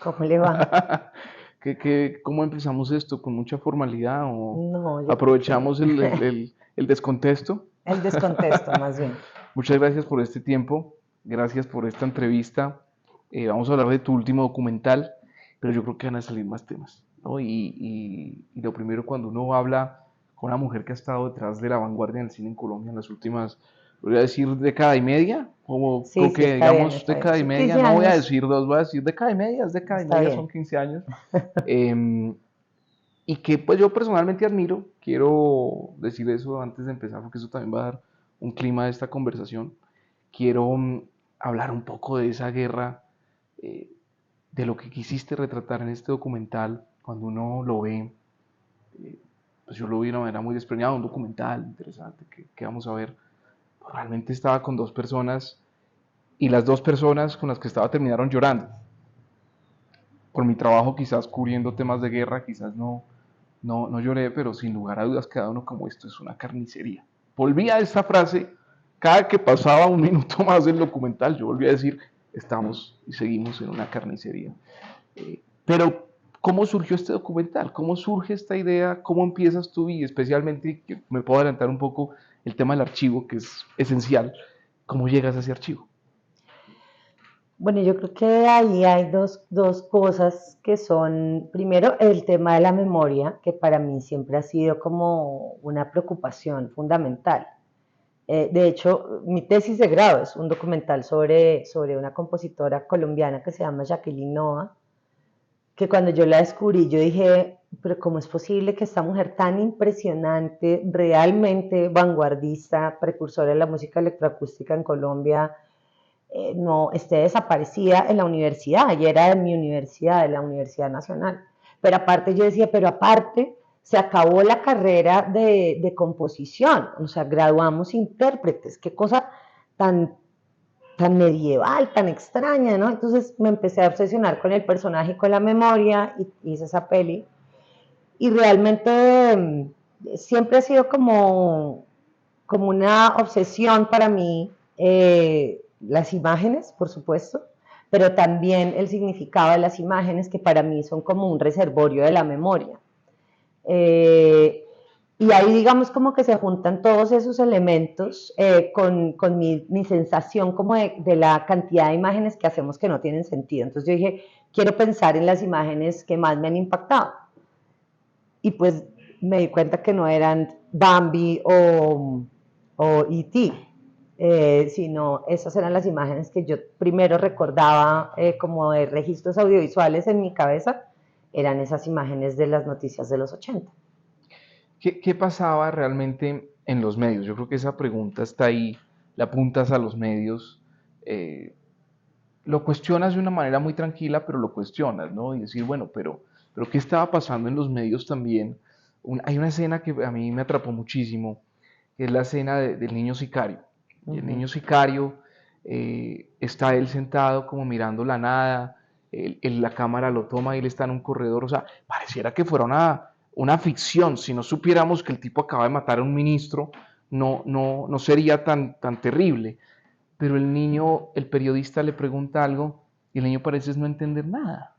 ¿Cómo le va? ¿Cómo empezamos esto? ¿Con mucha formalidad o No, yo creo que aprovechamos el descontexto? el descontexto, más bien. Muchas gracias por este tiempo, gracias por esta entrevista. Vamos a hablar de tu último documental, pero yo creo que van a salir más temas, ¿no? Y lo primero, cuando uno habla con una mujer que ha estado detrás de la vanguardia del cine en Colombia en las últimas, voy a decir década y media, Sí, como sí, que está bien, digamos está bien. década y Son media, 15 no voy a años, decir dos, voy a decir década y está media son bien. 15 años. Eh, y que pues yo personalmente admiro, quiero decir eso antes de empezar porque eso también va a dar un clima de esta conversación. Quiero hablar un poco de esa guerra, eh, de lo que quisiste retratar en este documental. Cuando uno lo ve, eh, pues yo lo vi de una manera muy desprendida, un documental interesante que vamos a ver. Realmente estaba con dos personas y las dos personas con las que estaba terminaron llorando. Por mi trabajo quizás cubriendo temas de guerra, quizás no lloré, pero sin lugar a dudas queda uno como esto es una carnicería. Volvía a esta frase, cada que pasaba un minuto más del documental, yo volvía a decir, estamos y seguimos en una carnicería. Pero, ¿cómo surgió este documental? ¿Cómo surge esta idea? ¿Cómo empiezas tú? Y especialmente, que me puedo adelantar un poco, el tema del archivo, que es esencial. ¿Cómo llegas a ese archivo? Bueno, yo creo que ahí hay dos cosas que son, primero, el tema de la memoria, que para mí siempre ha sido como una preocupación fundamental. De hecho, mi tesis de grado es un documental sobre una compositora colombiana que se llama Jacqueline Noa, que cuando yo la descubrí, yo dije, pero ¿cómo es posible que esta mujer tan impresionante, realmente vanguardista, precursora de la música electroacústica en Colombia, no esté desaparecida en la universidad? Y era de mi universidad, de la Universidad Nacional. Pero aparte yo decía, pero aparte se acabó la carrera de composición, o sea, graduamos intérpretes, qué cosa tan tan medieval, tan extraña, ¿no? Entonces me empecé a obsesionar con el personaje y con la memoria y hice esa peli. Y realmente siempre ha sido como una obsesión para mí las imágenes, por supuesto, pero también el significado de las imágenes que para mí son como un reservorio de la memoria. Eh, y ahí digamos como que se juntan todos esos elementos con mi sensación como de la cantidad de imágenes que hacemos que no tienen sentido. Entonces yo dije, quiero pensar en las imágenes que más me han impactado. Y pues me di cuenta que no eran Bambi o E.T., sino esas eran las imágenes que yo primero recordaba como de registros audiovisuales en mi cabeza, eran esas imágenes de las noticias de los 80. ¿Qué pasaba realmente en los medios? Yo creo que esa pregunta está ahí, la apuntas a los medios, eh, lo cuestionas de una manera muy tranquila, pero lo cuestionas, ¿no? Y decir, bueno, pero ¿qué estaba pasando en los medios también? Hay una escena que a mí me atrapó muchísimo, que es la escena del niño sicario. Uh Y el -huh. niño sicario está él sentado como mirando la nada, la cámara lo toma y él está en un corredor, o sea, pareciera que fuera una ficción, si no supiéramos que el tipo acaba de matar a un ministro, no sería tan terrible, pero el niño, el periodista le pregunta algo y el niño parece no entender nada.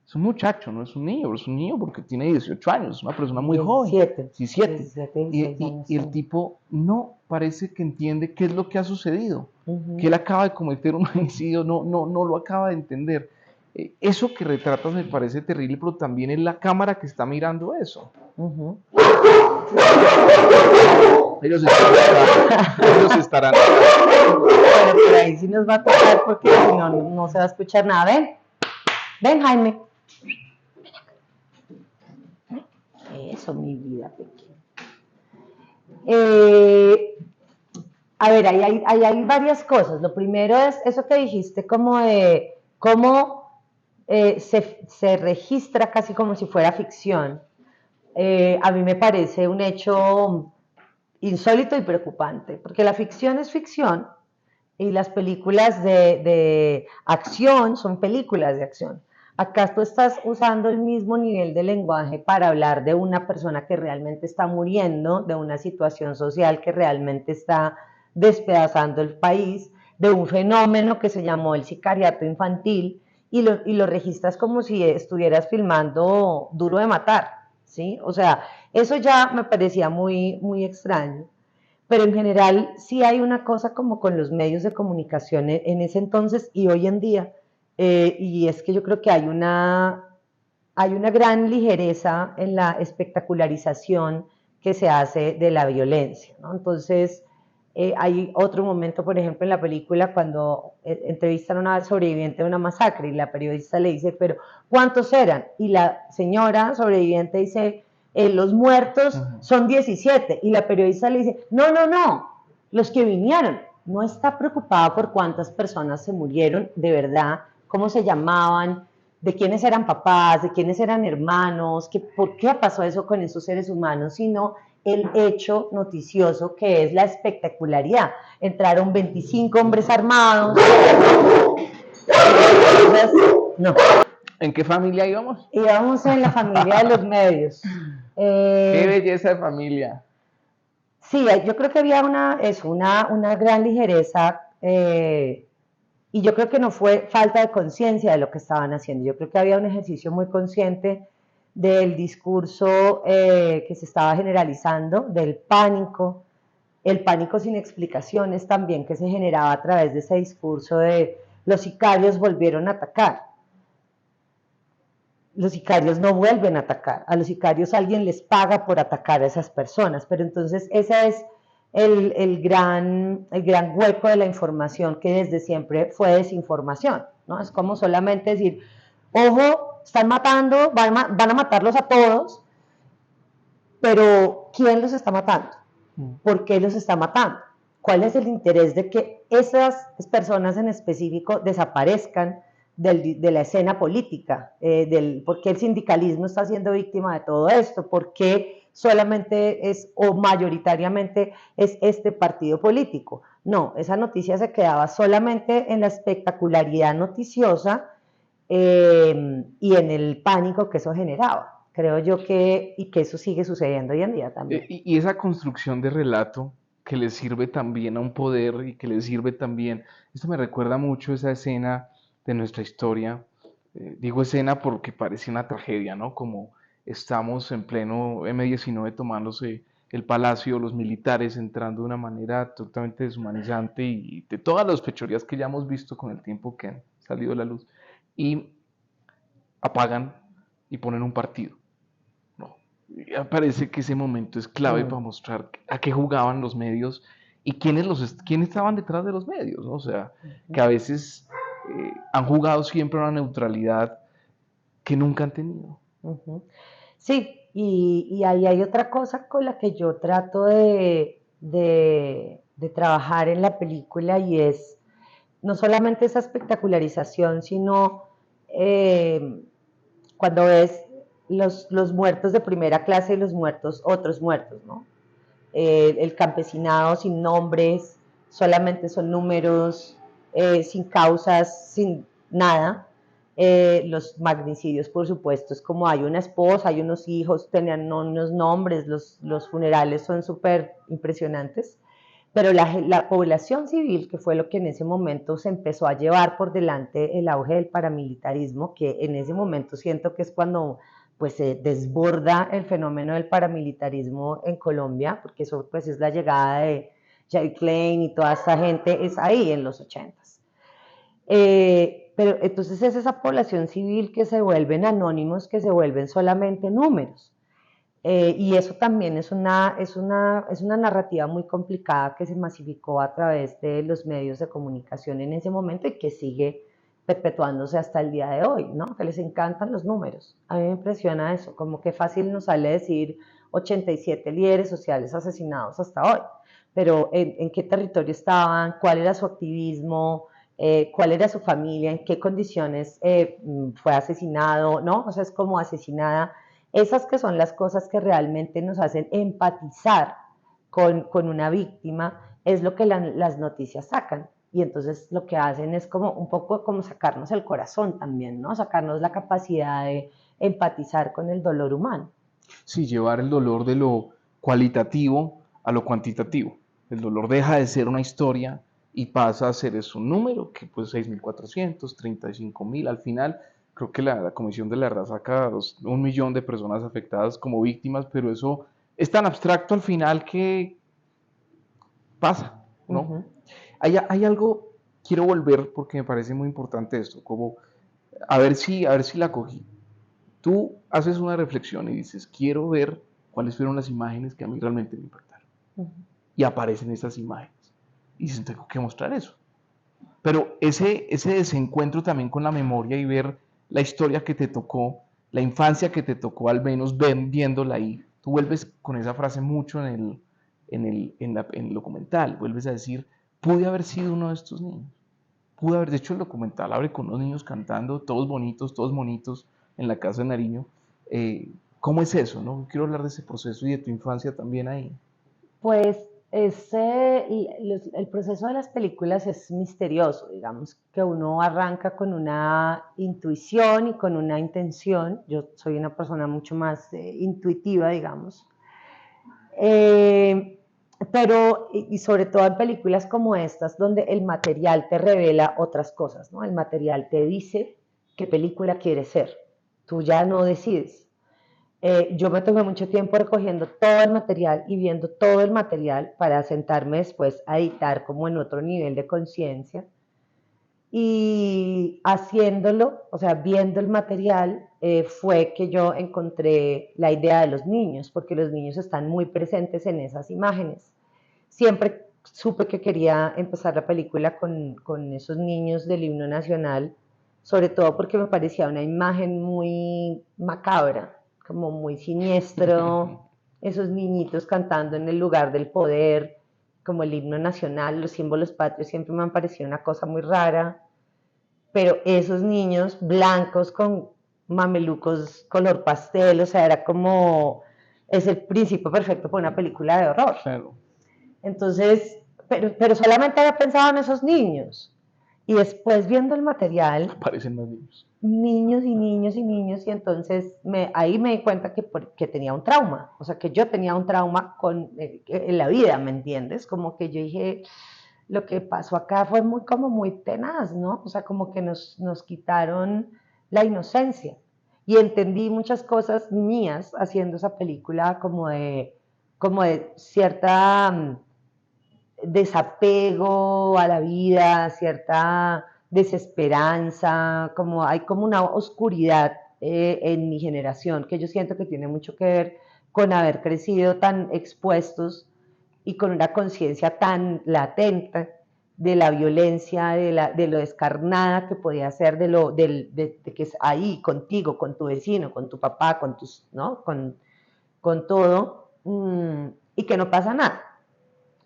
Es un muchacho, no es un niño, pero es un niño porque tiene 18 años, es una persona muy joven, 17, 17. 17, Y, 16 y, años y el tiene. tipo no parece que entiende qué es lo que ha sucedido, Uh que -huh. él acaba de cometer un homicidio, no lo acaba de entender. Eso que retratas me parece terrible, pero también es la cámara que está mirando eso. Uh -huh. Ellos estarán, ellos estarán acá. Bueno, por ahí sí nos va a tocar porque si no, no se va a escuchar nada. Ven, ven, Jaime. Eso, mi vida pequeña. Eh, a ver, ahí hay varias cosas. Lo primero es eso que dijiste, como de cómo se registra casi como si fuera ficción. A mí me parece un hecho insólito y preocupante, porque la ficción es ficción y las películas de acción son películas de acción. Acá tú estás usando el mismo nivel de lenguaje para hablar de una persona que realmente está muriendo, de una situación social que realmente está despedazando el país, de un fenómeno que se llamó el sicariato infantil y lo registras como si estuvieras filmando Duro de Matar, ¿sí? O sea, eso ya me parecía muy, muy extraño. Pero en general sí hay una cosa como con los medios de comunicación en ese entonces y hoy en día, y es que yo creo que hay una gran ligereza en la espectacularización que se hace de la violencia, ¿no? Entonces, hay otro momento, por ejemplo, en la película cuando entrevistan a una sobreviviente de una masacre y la periodista le dice, pero ¿cuántos eran? Y la señora sobreviviente dice, los muertos son 17. Y la periodista le dice, no, no, no, los que vinieron. No está preocupada por cuántas personas se murieron de verdad, cómo se llamaban, de quiénes eran papás, de quiénes eran hermanos, que, por qué pasó eso con esos seres humanos, sino el hecho noticioso que es la espectacularidad. Entraron 25 hombres armados. No. ¿En qué familia íbamos? Íbamos en la familia de los medios. ¡Qué belleza de familia! Sí, yo creo que había una gran ligereza y yo creo que no fue falta de conciencia de lo que estaban haciendo. Yo creo que había un ejercicio muy consciente del discurso que se estaba generalizando, del pánico, el pánico sin explicaciones también que se generaba a través de ese discurso de los sicarios volvieron a atacar. Los sicarios no vuelven a atacar, a los sicarios alguien les paga por atacar a esas personas, pero entonces ese es el gran hueco de la información que desde siempre fue desinformación, ¿no? Es como solamente decir, ojo, están matando, van a matarlos a todos, pero ¿quién los está matando? ¿Por qué los está matando? ¿Cuál es el interés de que esas personas en específico desaparezcan de la escena política? ¿Por qué el sindicalismo está siendo víctima de todo esto? ¿Por qué solamente es o mayoritariamente es este partido político? No, esa noticia se quedaba solamente en la espectacularidad noticiosa y en el pánico que eso generaba. Creo yo y que eso sigue sucediendo hoy en día también. Y esa construcción de relato que le sirve también a un poder y que le sirve también, esto me recuerda mucho esa escena de nuestra historia, digo escena porque parece una tragedia, ¿no? Como estamos en pleno M-19 tomándose el palacio, los militares entrando de una manera totalmente deshumanizante y de todas las fechorías que ya hemos visto con el tiempo que han salido a la luz, y apagan y ponen un partido. No. Me parece que ese momento es clave para mostrar a qué jugaban los medios y quiénes estaban detrás de los medios, ¿no? O sea, que a veces han jugado siempre una neutralidad que nunca han tenido. Sí, y ahí hay otra cosa con la que yo trato de trabajar en la película y es no solamente esa espectacularización, sino eh, cuando ves los muertos de primera clase y los muertos, otros muertos, ¿no? El campesinado sin nombres, solamente son números, sin causas, sin nada. Los magnicidios, por supuesto, es como hay una esposa, hay unos hijos, tenían unos nombres, los funerales son súper impresionantes, pero la población civil, que fue lo que en ese momento se empezó a llevar por delante el auge del paramilitarismo, que en ese momento siento que es cuando pues se desborda el fenómeno del paramilitarismo en Colombia, porque eso pues es la llegada de Jay Klein y toda esta gente, es ahí en los 80s. Pero entonces es esa población civil que se vuelven anónimos, que se vuelven solamente números. Y eso también es una narrativa muy complicada que se masificó a través de los medios de comunicación en ese momento y que sigue perpetuándose hasta el día de hoy, ¿no? Que les encantan los números. A mí me impresiona eso, como que fácil nos sale decir 87 líderes sociales asesinados hasta hoy, pero ¿en qué territorio estaban? ¿Cuál era su activismo? ¿Cuál era su familia? ¿En qué condiciones fue asesinado? ¿No? O sea, es como asesinada. Esas que son las cosas que realmente nos hacen empatizar con una víctima, es lo que las noticias sacan. Y entonces lo que hacen es como un poco como sacarnos el corazón también, ¿no? Sacarnos la capacidad de empatizar con el dolor humano. Sí, llevar el dolor de lo cualitativo a lo cuantitativo. El dolor deja de ser una historia y pasa a ser es un número que pues 6.400, 35.000, al final creo que la Comisión de la Verdad saca 1 millón de personas afectadas como víctimas, pero eso es tan abstracto al final que pasa, ¿no? Ujú. Hay algo, quiero volver porque me parece muy importante esto, como a ver si la cogí. Tú haces una reflexión y dices, quiero ver cuáles fueron las imágenes que a mí realmente me impactaron. Ujú. Y aparecen esas imágenes. Y dices, tengo que mostrar eso. Pero ese desencuentro también con la memoria y ver la historia que te tocó, la infancia que te tocó, al menos viéndola ahí, tú vuelves con esa frase mucho en el documental, vuelves a decir, pude haber sido uno de estos niños. Pude haber, de hecho el documental abre con unos niños cantando, todos bonitos, en la casa de Nariño. Eh, ¿Cómo es eso? ¿No? Quiero hablar de ese proceso y de tu infancia también ahí. Pues el proceso de las películas es misterioso, digamos que uno arranca con una intuición y con una intención. Yo soy una persona mucho más intuitiva, digamos. Eh, pero, y sobre todo en películas como estas, donde el material te revela otras cosas, ¿no? El material te dice qué película quieres ser. Tú ya no decides. Yo me tomé mucho tiempo recogiendo todo el material y viendo todo el material para sentarme después a editar como en otro nivel de conciencia. Y haciéndolo, o sea, viendo el material, fue que yo encontré la idea de los niños, porque los niños están muy presentes en esas imágenes. Siempre supe que quería empezar la película con esos niños del himno nacional, sobre todo porque me parecía una imagen muy macabra, como muy siniestro, esos niñitos cantando en el lugar del poder, como el himno nacional, los símbolos patrios siempre me han parecido una cosa muy rara, pero esos niños blancos con mamelucos color pastel, o sea, era como, es el principio perfecto para una película de horror. Claro, Entonces, pero solamente había pensado en esos niños. Y después viendo el material, aparecen más niños. niños y niños y niños, y entonces ahí me di cuenta que tenía un trauma, o sea, que yo tenía un trauma en la vida, ¿me entiendes? Como que yo dije, lo que pasó acá fue muy, como muy tenaz, ¿no? O sea, como que nos quitaron la inocencia. Y entendí muchas cosas mías haciendo esa película como de cierta desapego a la vida, cierta desesperanza, como hay como una oscuridad en mi generación que yo siento que tiene mucho que ver con haber crecido tan expuestos y con una conciencia tan latente de la violencia, de lo descarnada que podía ser, de que es ahí contigo, con tu vecino, con tu papá, con tus, ¿no? Con todo, y que no pasa nada.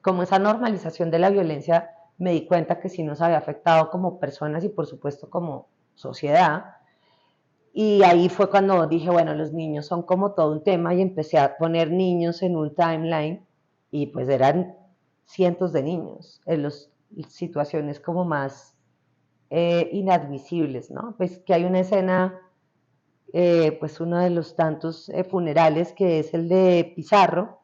Como esa normalización de la violencia, me di cuenta que sí nos había afectado como personas y por supuesto como sociedad. Y ahí fue cuando dije, bueno, los niños son como todo un tema y empecé a poner niños en un timeline y pues eran cientos de niños en las situaciones como más inadmisibles, ¿no? Pues que hay una escena, pues uno de los tantos funerales que es el de Pizarro,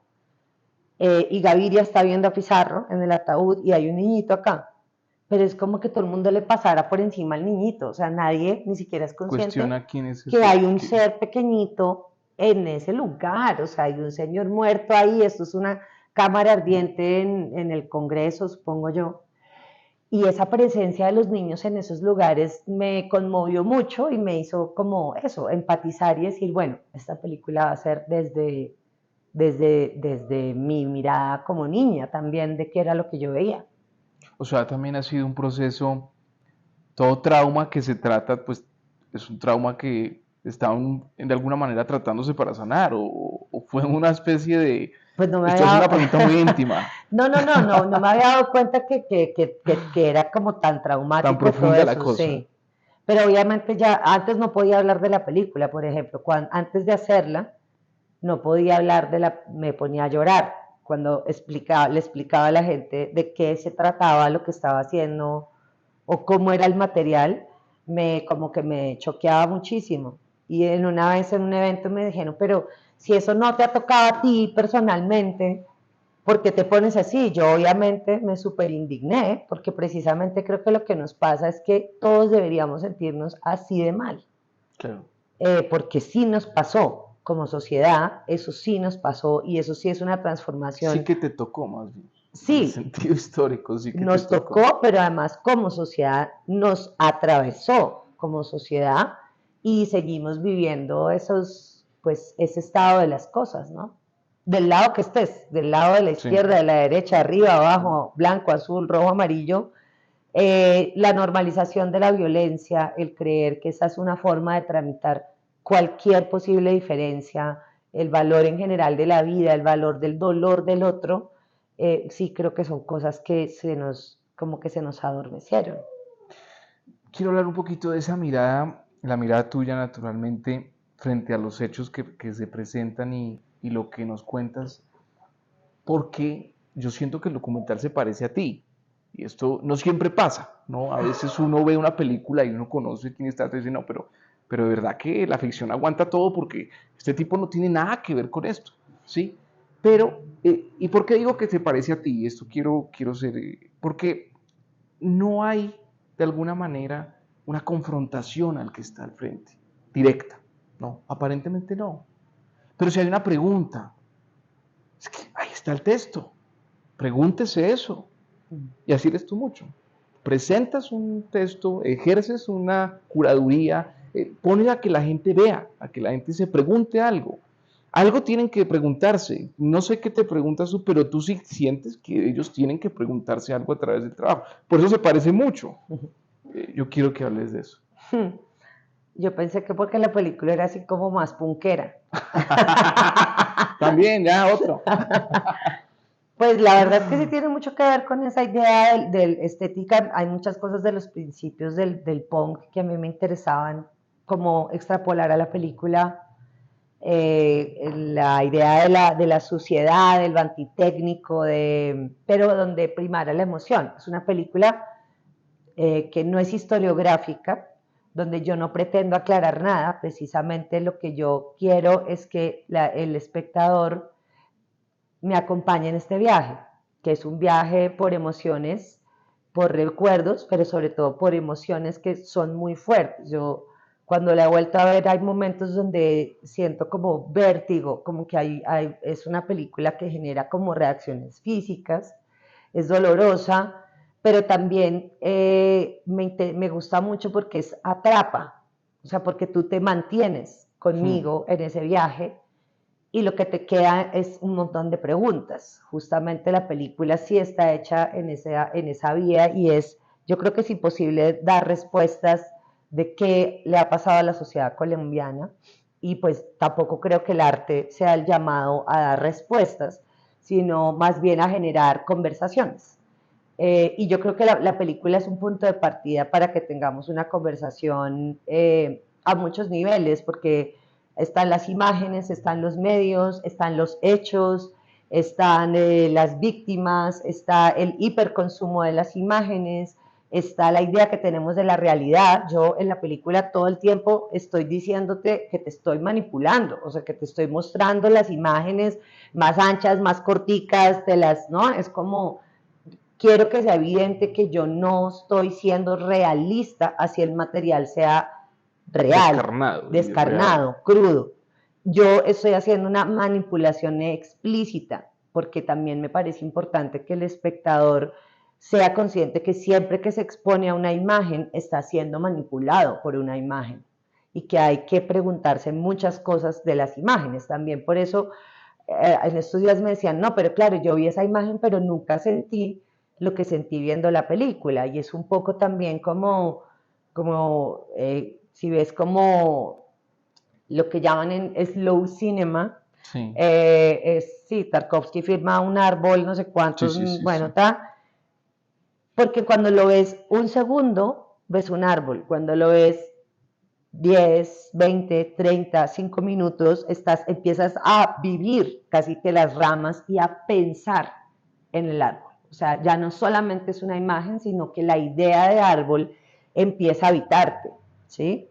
y Gaviria está viendo a Pizarro en el ataúd y hay un niñito acá, pero es como que todo el mundo le pasara por encima al niñito, o sea, nadie ni siquiera es consciente Cuestiona quién es que ese. hay un ser pequeñito en ese lugar, o sea, hay un señor muerto ahí, esto es una cámara ardiente en el Congreso, supongo yo, y esa presencia de los niños en esos lugares me conmovió mucho y me hizo como eso, empatizar y decir, bueno, esta película va a ser desde mi mirada como niña también de qué era lo que yo veía. O sea, también ha sido un proceso, todo trauma que se trata, pues es un trauma que está de alguna manera tratándose para sanar, o fue una especie de... Pues no me Esto es había una pregunta muy íntima, no me había dado cuenta que era como tan tan traumático todo profunda la eso, cosa. sí. Pero obviamente ya antes no podía hablar de la película, por ejemplo, antes de hacerla no podía hablar me ponía a llorar cuando le explicaba a la gente de qué se trataba lo que estaba haciendo o cómo era el material, como que me choqueaba muchísimo. Y una vez en un evento me dijeron, pero si eso no te ha tocado a ti personalmente, ¿por qué te pones así? Yo obviamente me súper indigné, porque precisamente creo que lo que nos pasa es que todos deberíamos sentirnos así de mal, Claro. porque sí nos pasó como sociedad, eso sí nos pasó y eso sí es una Sí transformación. que te tocó, más bien. En el Sí, sentido histórico, sí que te nos tocó. tocó, pero además como sociedad nos atravesó como sociedad y seguimos viviendo esos, pues, ese estado de las cosas, ¿no? Del lado que estés, del lado de la Sí. izquierda, de la derecha, arriba, abajo, blanco, azul, rojo, amarillo, la normalización de la violencia, el creer que esa es una forma de tramitar cualquier posible diferencia, el valor en general de la vida, el valor del dolor del otro, sí creo que son cosas que como que se nos adormecieron. Quiero hablar un poquito de esa mirada, la mirada tuya naturalmente, frente a los hechos que se presentan y lo que nos cuentas, porque yo siento que el documental se parece a ti. Y esto no siempre pasa, ¿no? A veces uno ve una película y uno conoce quién está y dice, no, pero de verdad que la ficción aguanta todo porque este tipo no tiene nada que ver con esto, ¿sí? Pero, ¿y por qué digo que se parece a ti? Esto quiero ser, porque no hay de alguna manera una confrontación al que está al frente, directa, ¿no? Aparentemente no. Pero si hay una pregunta, es que ahí está el texto, pregúntese eso. Y así eres tú mucho. Presentas un texto, ejerces una curaduría, pones a que la gente vea, a que la gente se pregunte algo. Algo tienen que preguntarse. No sé qué te preguntas tú, pero tú sí sientes que ellos tienen que preguntarse algo a través del trabajo. Por eso se parece mucho. Yo quiero que hables de eso. Yo pensé que porque la película era así como más punkera. También, ya otro. Pues la verdad es que sí tiene mucho que ver con esa idea del estética. Hay muchas cosas de los principios del punk que a mí me interesaban como extrapolar a la película. La idea de la suciedad, de lo antitécnico, pero donde primara la emoción. Es una película que no es historiográfica, donde yo no pretendo aclarar nada. Precisamente lo que yo quiero es que el espectador me acompaña en este viaje, que es un viaje por emociones, por recuerdos, pero sobre todo por emociones que son muy fuertes. Yo cuando la he vuelto a ver hay momentos donde siento como vértigo, como que es una película que genera como reacciones físicas, es dolorosa, pero también me gusta mucho porque es atrapa, o sea, porque tú te mantienes conmigo en ese viaje y lo que te queda es un montón de preguntas. Justamente la película sí está hecha en esa vía y es, yo creo que es imposible dar respuestas de qué le ha pasado a la sociedad colombiana y pues tampoco creo que el arte sea el llamado a dar respuestas, sino más bien a generar conversaciones. Y yo creo que la película es un punto de partida para que tengamos una conversación a muchos niveles, porque están las imágenes, están los medios, están los hechos, están las víctimas, está el hiperconsumo de las imágenes, está la idea que tenemos de la realidad. Yo en la película todo el tiempo estoy diciéndote que te estoy manipulando, o sea, que te estoy mostrando las imágenes más anchas, más corticas, ¿no? Es como quiero que sea evidente que yo no estoy siendo realista así el material sea real, Descarnado y real. descarnado, crudo. Yo estoy haciendo una manipulación explícita porque también me parece importante que el espectador sea consciente que siempre que se expone a una imagen está siendo manipulado por una imagen y que hay que preguntarse muchas cosas de las imágenes. También por eso en estos días me decían, no, pero claro, yo vi esa imagen, pero nunca sentí lo que sentí viendo la película. Y es un poco también como si ves como lo que llaman en slow cinema, Sí, sí, Tarkovsky firma un árbol, no sé sí, cuántos, sí, sí, bueno, sí. está, porque cuando lo ves un segundo, ves un árbol, cuando lo ves 10, 20, 30, 5 minutos, empiezas a vivir casi que las ramas y a pensar en el árbol. O sea, ya no solamente es una imagen, sino que la idea de árbol empieza a habitarte, ¿sí?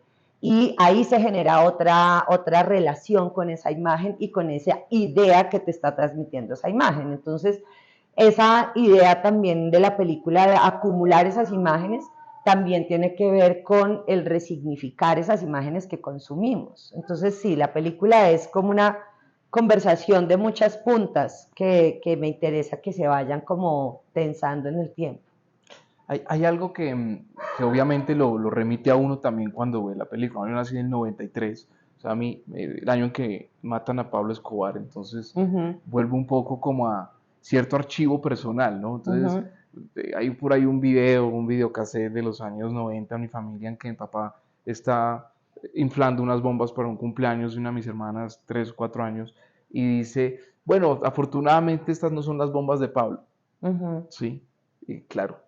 y ahí se genera otra relación con esa imagen y con esa idea que te está transmitiendo esa imagen. Entonces, esa idea también de la película de acumular esas imágenes también tiene que ver con el resignificar esas imágenes que consumimos. Entonces, sí, la película es como una conversación de muchas puntas que me interesa que se vayan como tensando en el tiempo. Hay algo que obviamente lo remite a uno también cuando ve la película. Yo nací en el 93, o sea, a mí, el año en que matan a Pablo Escobar, entonces vuelvo un poco como a cierto archivo personal, ¿no? Entonces, hay por ahí un videocassette de los años 90 en mi familia en que mi papá está inflando unas bombas para un cumpleaños de una de mis hermanas, 3 o 4 años, y dice, bueno, afortunadamente estas no son las bombas de Pablo, ¿sí? Y claro,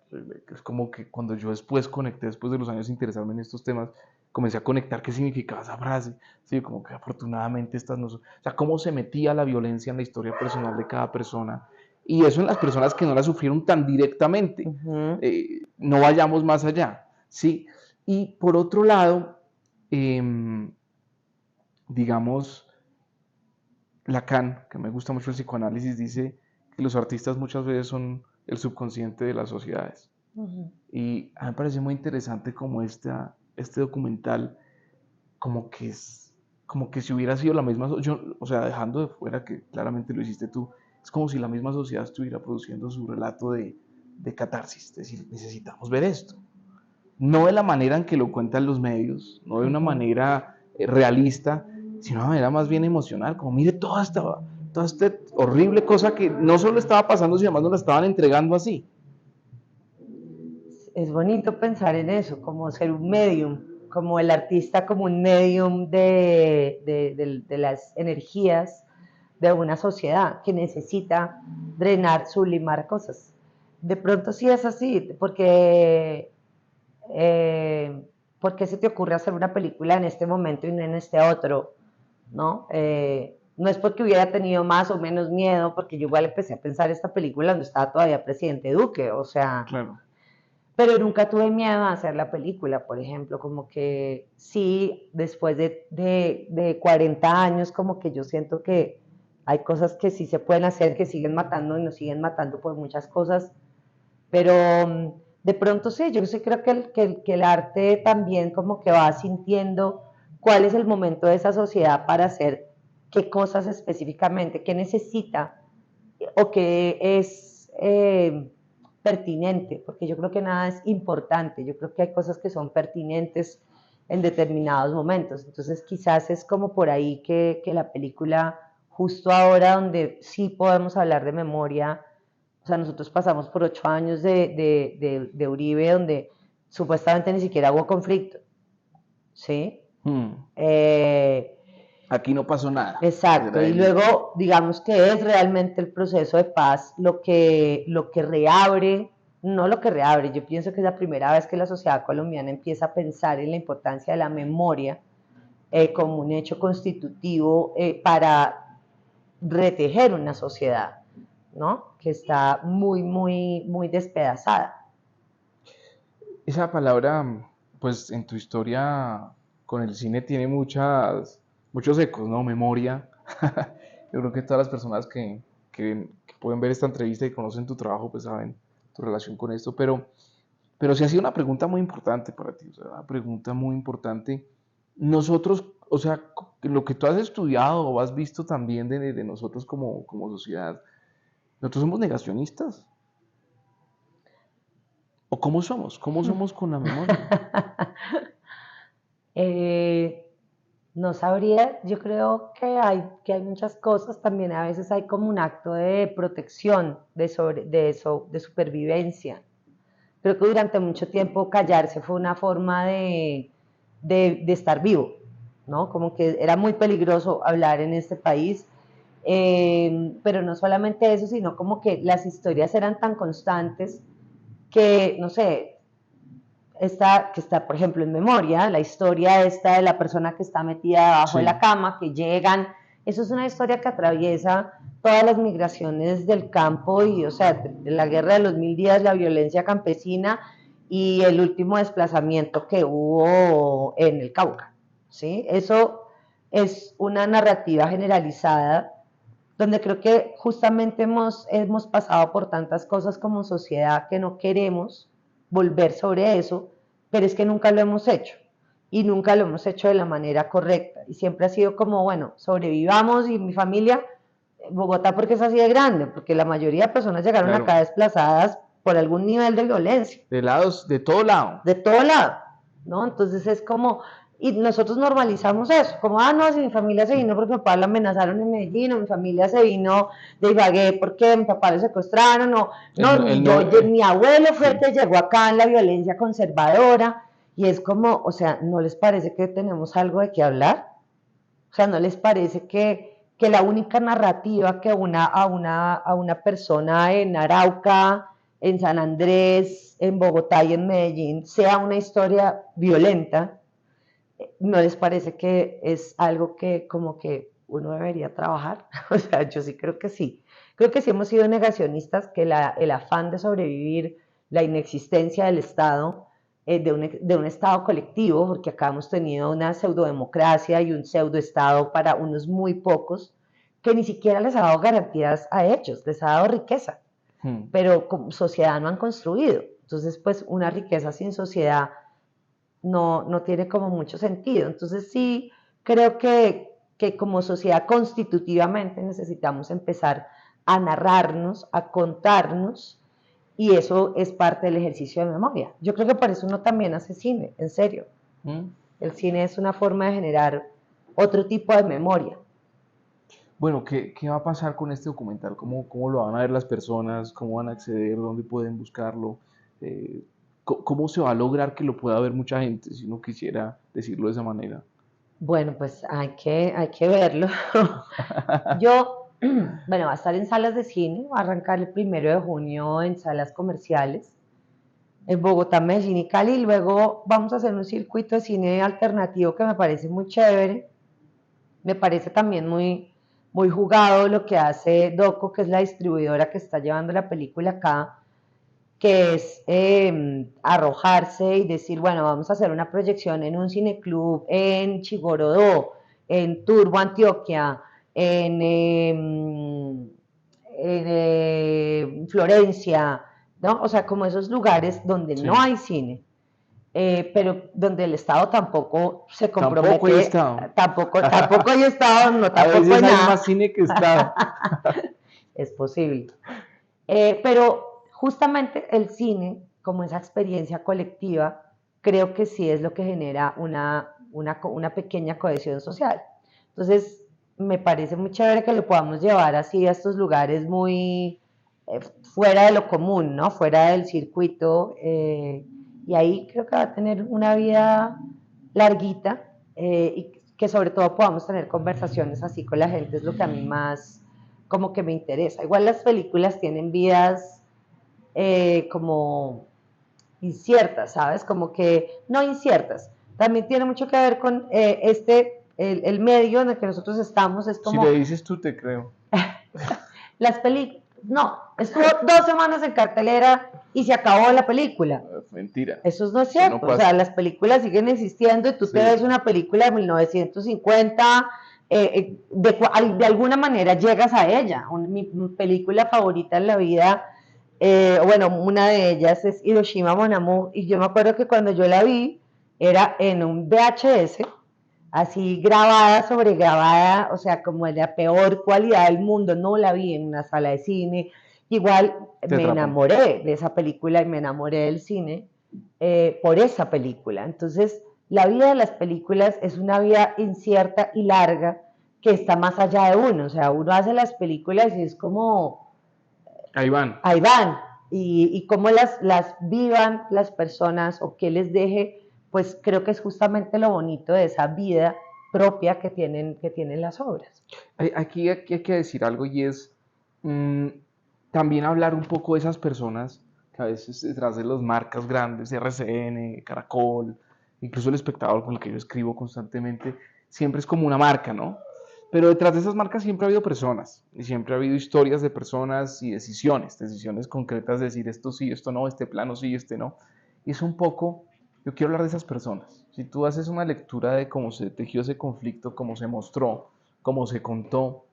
es como que cuando yo después conecté, después de los años de interesarme en estos temas, comencé a conectar qué significaba esa frase, ¿sí? Como que afortunadamente estas no son, o sea, cómo se metía la violencia en la historia personal de cada persona, y eso en las personas que no la sufrieron tan directamente. No vayamos más allá, ¿sí? Y por otro lado, digamos, Lacan, que me gusta mucho el psicoanálisis, dice que los artistas muchas veces son el subconsciente de las sociedades. Y a mí me parece muy interesante como este documental, como que es, como que si hubiera sido la misma, o sea, dejando de fuera que claramente lo hiciste tú, es como si la misma sociedad estuviera produciendo su relato de catarsis, es decir, necesitamos ver esto. No de la manera en que lo cuentan los medios, no de una manera realista, sino de una manera más bien emocional, como mire toda esta horrible cosa que no solo estaba pasando, sino además nos la estaban entregando así. Es bonito pensar en eso, como ser un medium, como el artista como un medium de las energías de una sociedad que necesita drenar, sublimar cosas. De pronto sí es así, ¿por qué se te ocurre hacer una película en este momento y no en este otro? ¿No? No es porque hubiera tenido más o menos miedo, porque yo igual empecé a pensar esta película cuando estaba todavía presidente Duque, o sea, Claro. pero nunca tuve miedo a hacer la película, por ejemplo, como que sí, después de 40 años, como que yo siento que hay cosas que sí se pueden hacer, que siguen matando y nos siguen matando por muchas cosas, pero de pronto sí, yo sí creo que el arte también como que va sintiendo cuál es el momento de esa sociedad para hacer qué cosas específicamente, qué necesita o qué es pertinente, porque yo creo que nada es importante, yo creo que hay cosas que son pertinentes en determinados momentos, entonces quizás es como por ahí que la película, justo ahora donde sí podemos hablar de memoria, o sea, nosotros pasamos por 8 años de Uribe, donde supuestamente ni siquiera hubo conflicto, ¿sí? Eh, Aquí no pasó nada. Exacto, y luego digamos que es realmente el proceso de paz lo que reabre, no lo que reabre, yo pienso que es la primera vez que la sociedad colombiana empieza a pensar en la importancia de la memoria como un hecho constitutivo para retejer una sociedad, ¿no? Que está muy, muy, muy despedazada. Esa palabra, pues en tu historia con el cine tiene muchos ecos, ¿no? Memoria. Yo creo que todas las personas que pueden ver esta entrevista y conocen tu trabajo, pues saben tu relación con esto. Pero sí ha sido una pregunta muy importante para ti, o sea, una pregunta muy importante. Nosotros, o sea, lo que tú has estudiado o has visto también de nosotros como sociedad, nosotros somos negacionistas. ¿O cómo somos? ¿Cómo somos con la memoria? Eh, no sabría, yo creo que hay muchas cosas, también a veces hay como un acto de protección, de supervivencia. Creo que durante mucho tiempo callarse fue una forma de estar vivo, ¿no? Como que era muy peligroso hablar en este país, pero no solamente eso, sino como que las historias eran tan constantes que, no sé, que está, por ejemplo, en memoria, la historia esta de la persona que está metida debajo de Sí. la cama, que llegan, eso es una historia que atraviesa todas las migraciones del campo y, o sea, de la guerra de los 1000 días, la violencia campesina y el último desplazamiento que hubo en el Cauca. ¿sí? Eso es una narrativa generalizada donde creo que justamente hemos pasado por tantas cosas como sociedad que no queremos volver sobre eso, pero es que nunca lo hemos hecho y nunca lo hemos hecho de la manera correcta y siempre ha sido como, bueno, sobrevivamos y mi familia, Bogotá porque es así de grande, porque la mayoría de personas llegaron Claro, acá desplazadas por algún nivel de violencia de lados, de todo lado. de todo lado, ¿no? Entonces es como, y nosotros normalizamos eso, como, ah, no, si mi familia se vino porque mi papá la amenazaron en Medellín, o mi familia se vino de Ibagué porque mi papá lo secuestraron, o no, El no, mi abuelo fue el sí. que llegó acá en la violencia conservadora, y es como, o sea, ¿no les parece que tenemos algo de qué hablar? O sea, ¿no les parece que la única narrativa que a una persona en Arauca, en San Andrés, en Bogotá y en Medellín sea una historia violenta? ¿No les parece que es algo que como que uno debería trabajar? O sea, yo sí creo que sí. Creo que sí hemos sido negacionistas, que el afán de sobrevivir, la inexistencia del Estado, de un Estado colectivo, porque acá hemos tenido una pseudodemocracia y un pseudoestado para unos muy pocos, que ni siquiera les ha dado garantías a ellos, les ha dado riqueza, Hmm. pero como sociedad no han construido. Entonces, pues una riqueza sin sociedad no tiene como mucho sentido. Entonces sí creo que como sociedad constitutivamente necesitamos empezar a narrarnos, a contarnos, y eso es parte del ejercicio de memoria. Yo creo que por eso uno también hace cine, en serio. Hmm. El cine es una forma de generar otro tipo de memoria. Bueno, ¿qué va a pasar con este documental? ¿Cómo lo van a ver las personas? ¿Cómo van a acceder? ¿Dónde pueden buscarlo? Eh, ¿Cómo se va a lograr que lo pueda ver mucha gente, si uno quisiera decirlo de esa manera? Bueno, pues hay que verlo. Yo, bueno, va a estar en salas de cine, va a arrancar el 1 de junio en salas comerciales en Bogotá, Medellín y Cali. Y luego vamos a hacer un circuito de cine alternativo que me parece muy chévere. Me parece también muy jugado lo que hace Doco, que es la distribuidora que está llevando la película acá, que es arrojarse y decir, bueno, vamos a hacer una proyección en un cineclub en Chigorodó, en Turbo, Antioquia, en Florencia, ¿no? O sea, como esos lugares donde no Sí, hay cine, pero donde el Estado tampoco se tampoco hay compromete, estado. tampoco hay Estado, no A tampoco veces hay hay nada, más cine que estado. es posible. Pero justamente el cine, como esa experiencia colectiva, creo que sí es lo que genera una pequeña cohesión social. Entonces, me parece muy chévere que lo podamos llevar así a estos lugares muy fuera de lo común, ¿no? Fuera del circuito. Y ahí creo que va a tener una vida larguita y que sobre todo podamos tener conversaciones así con la gente, es lo que a mí más como que me interesa. Igual las películas tienen vidas como inciertas, ¿sabes? Como que no inciertas. También tiene mucho que ver con el medio en el que nosotros estamos, es Si le como dices tú, te creo. las películas, no, estuvo 2 semanas en cartelera y se acabó la película. Mentira. Eso no es Eso no cierto, o sea, pasa. las películas siguen existiendo y tú te ves Sí. una película de 1950, de alguna manera llegas a ella. Mi película favorita en la vida, bueno, una de ellas es Hiroshima Mon Amour, y yo me acuerdo que cuando yo la vi era en un VHS, así grabada, sobregrabada, o sea, como de la peor calidad del mundo, no la vi en una sala de cine. Igual Te me atrapó. enamoré de esa película y me enamoré del cine por esa película. Entonces, la vida de las películas es una vida incierta y larga que está más allá de uno. O sea, uno hace las películas y es como, Ahí van. ahí van. Y cómo las vivan las personas o qué les deje, pues creo que es justamente lo bonito de esa vida propia que tienen las obras. Aquí hay que decir algo y es mm, también hablar un poco de esas personas que a veces detrás de las marcas grandes, RCN, Caracol, incluso el espectador con el que yo escribo constantemente, siempre es como una marca, ¿no? Pero detrás de esas marcas siempre ha habido personas y siempre ha habido historias de personas y decisiones concretas de decir esto sí, esto no, este plano sí, este no. Y es un poco Yo quiero hablar de esas personas. Si tú haces una lectura de cómo se tejió ese conflicto, cómo se mostró, cómo se contó,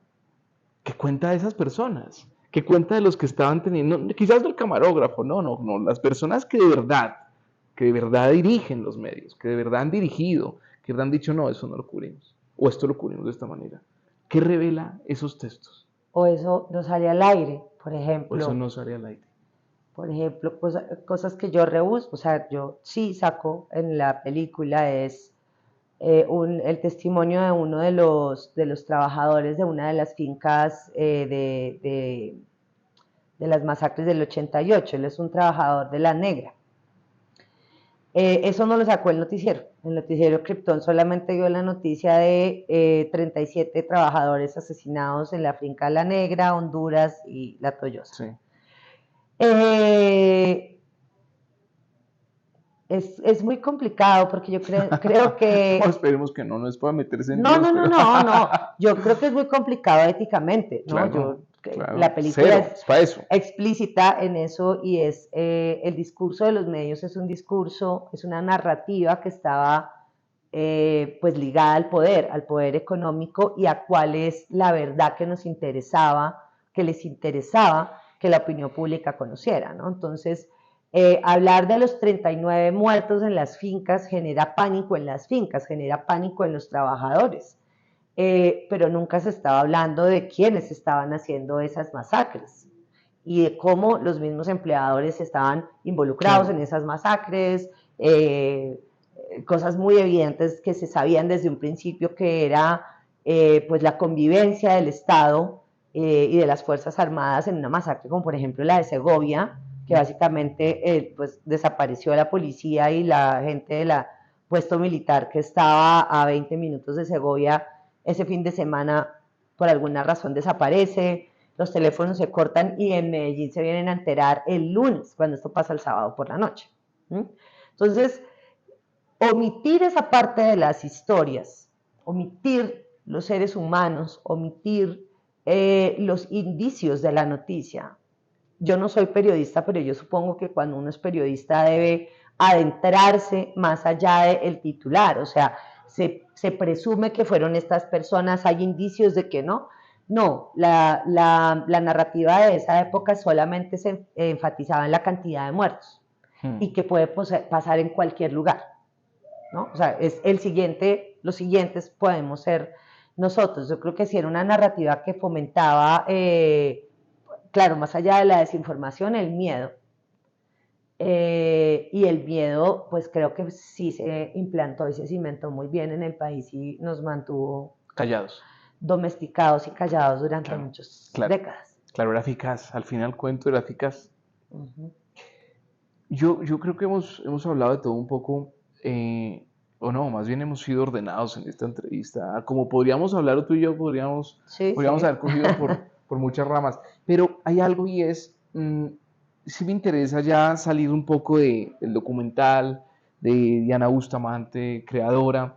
¿qué cuenta de esas personas? ¿Qué cuenta de los que estaban teniendo, quizás del camarógrafo, no, las personas que de verdad dirigen los medios, que de verdad han dirigido, que de verdad han dicho, no, eso no lo cubrimos, o esto lo cubrimos de esta manera? ¿Qué revela esos textos? O eso no sale al aire, O eso ejemplo, no sale al aire. por ejemplo, cosas que yo rebusco, o sea, yo sí saco en la película es el testimonio de uno de los trabajadores de una de las fincas de las masacres del 88. Él es un trabajador de La Negra. Eso no lo sacó el noticiero. El noticiero Krypton solamente dio la noticia de 37 trabajadores asesinados en la finca La Negra, Honduras y La Toyosa. Sí. Eh, es muy complicado porque yo creo que... No, esperemos que no es para meterse en No, líos, no, no, pero no, no. Yo creo que es muy complicado éticamente, ¿no? claro, La claro, película cero, es es para eso. explícita en eso y es el discurso de los medios es un discurso, es una narrativa que estaba pues ligada al poder económico y a cuál es la verdad que nos interesaba, que les interesaba que la opinión pública conociera, ¿no? Entonces, hablar de los 39 muertos en las fincas genera pánico en las fincas, genera pánico en los trabajadores, pero nunca se estaba hablando de quiénes estaban haciendo esas masacres y de cómo los mismos empleadores estaban involucrados Claro. en esas masacres, cosas muy evidentes que se sabían desde un principio que era pues la convivencia del Estado y de las Fuerzas Armadas en una masacre como por ejemplo la de Segovia, que básicamente pues desapareció la policía y la gente del puesto militar que estaba a 20 minutos de Segovia ese fin de semana por alguna razón desaparece, los teléfonos se cortan y en Medellín se vienen a enterar el lunes, cuando esto pasa el sábado por la noche. Entonces, omitir esa parte de las historias, omitir los seres humanos, omitir los indicios de la noticia. Yo no soy periodista, pero yo supongo que cuando uno es periodista debe adentrarse más allá del titular, o sea, se presume que fueron estas personas, hay indicios de que no. No, la narrativa de esa época solamente se enfatizaba en la cantidad de muertos y que puede pasar en cualquier lugar, ¿no? O sea, es el siguiente, los siguientes podemos ser nosotros. Yo creo que sí era una narrativa que fomentaba, claro, más allá de la desinformación, el miedo. Y el miedo, pues creo que sí se implantó y se cimentó muy bien en el país y nos mantuvo Callados. domesticados y callados durante Claro, muchas claro, décadas. claro, era eficaz. Al final el cuento era eficaz. Uh-huh. Yo creo que hemos hablado de todo un poco, o no, más bien hemos sido ordenados en esta entrevista. Como podríamos hablar, o tú y yo Sí, podríamos sí. haber cogido por muchas ramas. Pero hay algo y es, sí me interesa ya salir un poco del documental, de Diana Bustamante, creadora,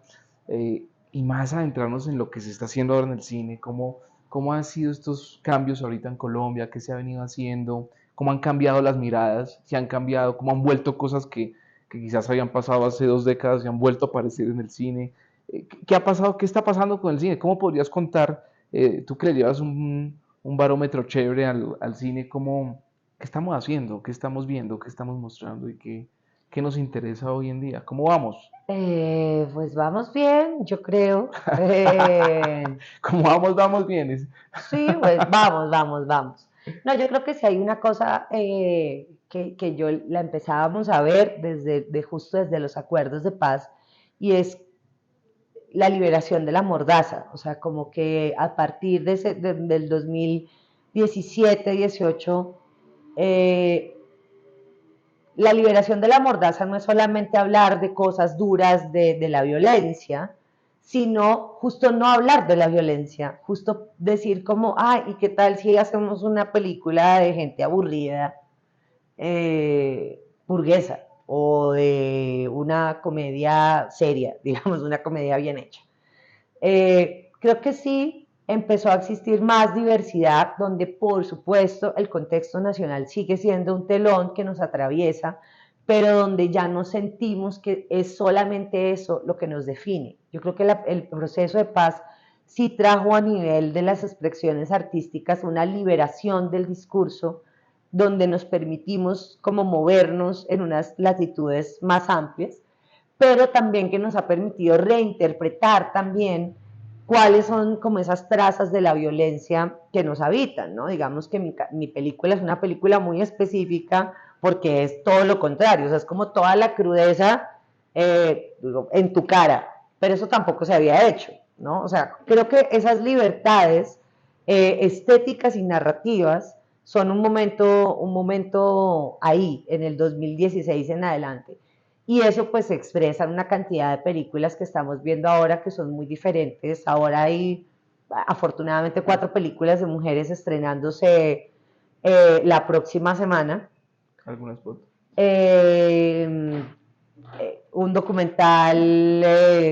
y más adentrarnos en lo que se está haciendo ahora en el cine, cómo han sido estos cambios ahorita en Colombia, qué se ha venido haciendo, cómo han cambiado las miradas, si han cambiado, cómo han vuelto cosas que quizás habían pasado hace 2 décadas y han vuelto a aparecer en el cine. ¿Qué ha pasado? ¿Qué está pasando con el cine? ¿Cómo podrías contar, tú que le llevas un barómetro chévere al cine, qué estamos haciendo, qué estamos viendo, qué estamos mostrando y qué nos interesa hoy en día? ¿Cómo vamos? Pues vamos bien, yo creo. ¿Cómo vamos bien? Sí, pues vamos, vamos, vamos. No, yo creo que si hay una cosa que yo la empezábamos a ver justo desde los acuerdos de paz y es la liberación de la mordaza. O sea, como que a partir del 2017, 18, la liberación de la mordaza no es solamente hablar de cosas duras de la violencia, sino justo no hablar de la violencia, justo decir como, ay, ¿y qué tal si hacemos una película de gente aburrida, burguesa, o de una comedia seria, digamos, una comedia bien hecha? Creo que sí empezó a existir más diversidad, donde por supuesto el contexto nacional sigue siendo un telón que nos atraviesa, pero donde ya no sentimos que es solamente eso lo que nos define. Yo creo que el proceso de paz sí trajo a nivel de las expresiones artísticas una liberación del discurso donde nos permitimos como movernos en unas latitudes más amplias, pero también que nos ha permitido reinterpretar también cuáles son como esas trazas de la violencia que nos habitan, ¿no? Digamos que mi película es una película muy específica porque es todo lo contrario, o sea, es como toda la crudeza en tu cara, pero eso tampoco se había hecho, ¿no? O sea, creo que esas libertades estéticas y narrativas son un momento ahí, en el 2016 en adelante. Y eso pues se expresa en una cantidad de películas que estamos viendo ahora que son muy diferentes. Ahora hay afortunadamente 4 películas de mujeres estrenándose la próxima semana. Algunas fotos. Un documental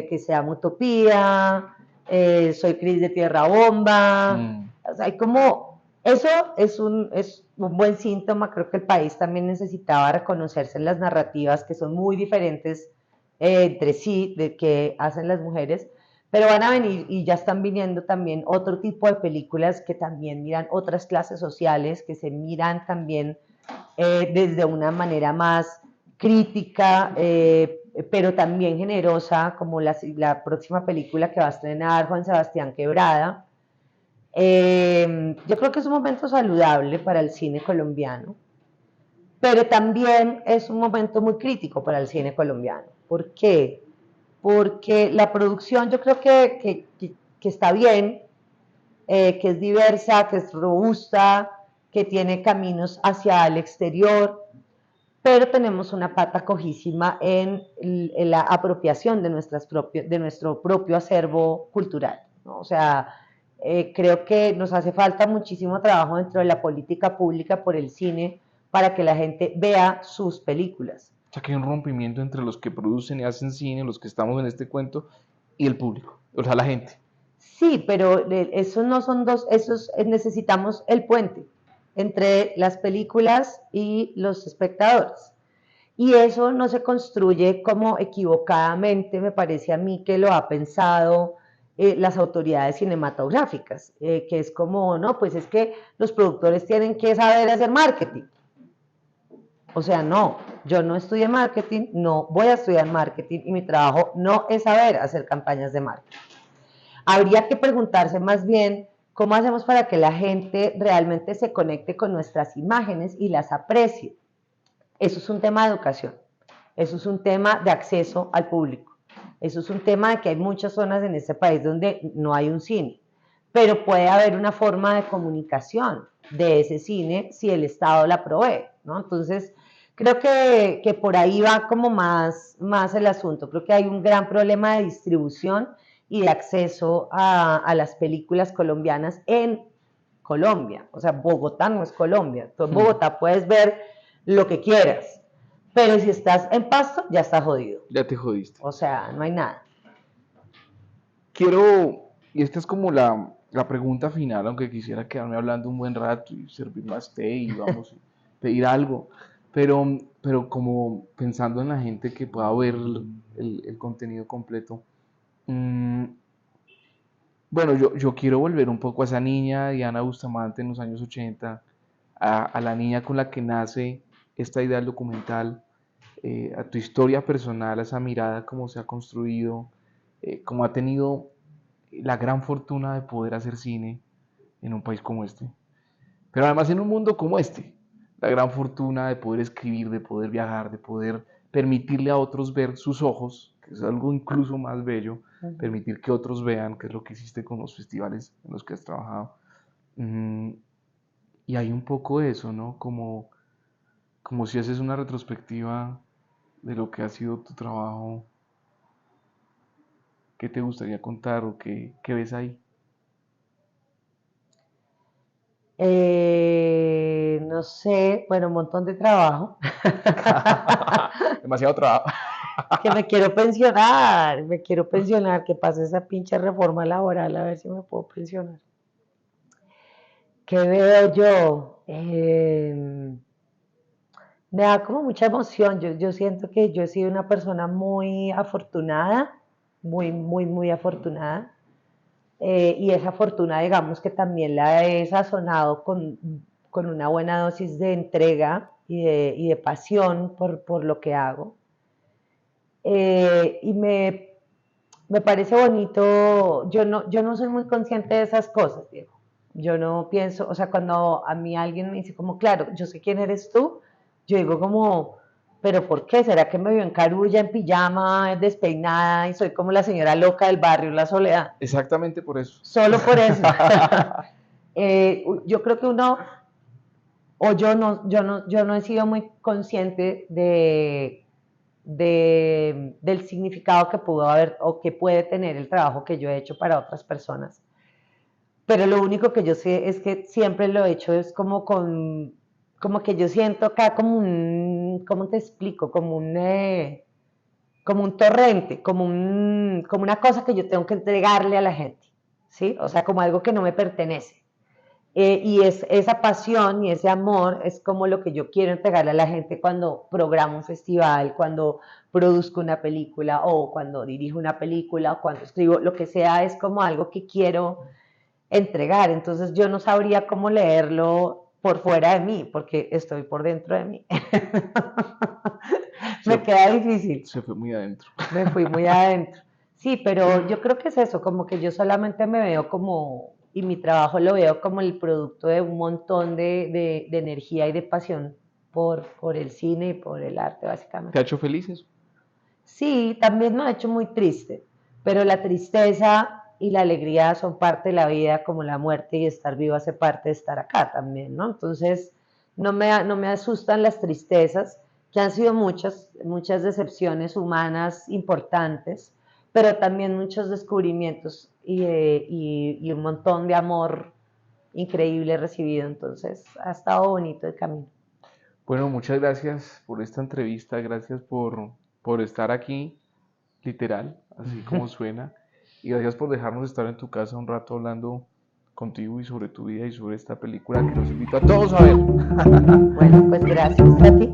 que se llama Utopía, Soy Cris de Tierra Bomba. O sea, hay como, eso es un buen síntoma. Creo que el país también necesitaba reconocerse en las narrativas que son muy diferentes entre sí, de que hacen las mujeres, pero van a venir y ya están viniendo también otro tipo de películas que también miran otras clases sociales, que se miran también desde una manera más crítica, pero también generosa, como la próxima película que va a estrenar Juan Sebastián Quebrada. Yo creo que es un momento saludable para el cine colombiano, pero también es un momento muy crítico para el cine colombiano. ¿Por qué? Porque la producción yo creo que está bien, que es diversa, que es robusta, que tiene caminos hacia el exterior, pero tenemos una pata cojísima en la apropiación de nuestro propio acervo cultural, ¿no? O sea, creo que nos hace falta muchísimo trabajo dentro de la política pública por el cine para que la gente vea sus películas. O sea, que hay un rompimiento entre los que producen y hacen cine, los que estamos en este cuento, y el público, o sea, la gente. Sí, pero esos no son dos, necesitamos el puente entre las películas y los espectadores. Y eso no se construye como equivocadamente, me parece a mí que lo ha pensado las autoridades cinematográficas, que es como, no, pues es que los productores tienen que saber hacer marketing. O sea, no, yo no estudié marketing, no voy a estudiar marketing y mi trabajo no es saber hacer campañas de marketing. Habría que preguntarse más bien cómo hacemos para que la gente realmente se conecte con nuestras imágenes y las aprecie. Eso es un tema de educación, eso es un tema de acceso al público, eso es un tema de que hay muchas zonas en este país donde no hay un cine, pero puede haber una forma de comunicación de ese cine si el Estado la provee, ¿no? Entonces, creo que por ahí va como más el asunto. Creo que hay un gran problema de distribución y de acceso a las películas colombianas en Colombia. O sea, Bogotá no es Colombia. Tú en Bogotá puedes ver lo que quieras, pero si estás en Pasto, ya estás jodido. Ya te jodiste. O sea, no hay nada. Quiero, y esta es como la pregunta final, aunque quisiera quedarme hablando un buen rato y servir más té y vamos a pedir algo, pero como pensando en la gente que pueda ver el contenido completo. mmm, bueno, yo quiero volver un poco a esa niña Diana Bustamante en los años 80, a la niña con la que nace esta idea del documental, a tu historia personal, a esa mirada, cómo se ha construido, cómo ha tenido la gran fortuna de poder hacer cine en un país como este, pero además en un mundo como este, la gran fortuna de poder escribir, de poder viajar, de poder permitirle a otros ver sus ojos, que es algo incluso más bello, permitir que otros vean, que es lo que hiciste con los festivales en los que has trabajado. Y hay un poco de eso, ¿no? Como si haces una retrospectiva de lo que ha sido tu trabajo, ¿qué te gustaría contar o qué ves ahí? No sé, bueno, un montón de trabajo. Demasiado trabajo. Que me quiero pensionar, que pase esa pinche reforma laboral a ver si me puedo pensionar. ¿Qué veo yo? Me da como mucha emoción. Yo siento que yo he sido una persona muy afortunada, muy, muy, muy afortunada. Y esa fortuna, digamos que también la he sazonado con una buena dosis de entrega y de pasión por lo que hago. Y me parece bonito, yo no soy muy consciente de esas cosas, Diego. Yo no pienso, o sea, cuando a mí alguien me dice como, claro, yo sé quién eres tú, yo digo como, pero ¿por qué? ¿Será que me veo en carulla, en pijama, despeinada y soy como la señora loca del barrio, la soledad? Exactamente por eso. Solo por eso. Yo creo que uno, o yo no he sido muy consciente del significado que pudo haber o que puede tener el trabajo que yo he hecho para otras personas. Pero lo único que yo sé es que siempre lo he hecho es como que yo siento acá como ¿cómo te explico? Como un torrente, como una cosa que yo tengo que entregarle a la gente, ¿sí? O sea, como algo que no me pertenece. Y esa pasión y ese amor es como lo que yo quiero entregarle a la gente cuando programo un festival, cuando produzco una película o cuando dirijo una película o cuando escribo, lo que sea, es como algo que quiero entregar. Entonces yo no sabría cómo leerlo por fuera de mí, porque estoy por dentro de mí. Se, Me queda difícil, se fue muy adentro. me fui muy adentro. Sí, pero yo creo que es eso, como que yo solamente me veo como, y mi trabajo lo veo como el producto de un montón de energía y de pasión por el cine y por el arte, ¿Te ha básicamente. hecho feliz eso? Sí, también me ha hecho muy triste, pero la tristeza y la alegría son parte de la vida, como la muerte y estar vivo hace parte de estar acá también, ¿no? Entonces, no me asustan las tristezas, que han sido muchas, muchas decepciones humanas importantes, pero también muchos descubrimientos y un montón de amor increíble recibido, entonces ha estado bonito el camino. Bueno, muchas gracias por esta entrevista, gracias por estar aquí, literal, así como suena, y gracias por dejarnos estar en tu casa un rato hablando contigo y sobre tu vida y sobre esta película que los invito a todos a ver. Bueno, pues gracias a ti.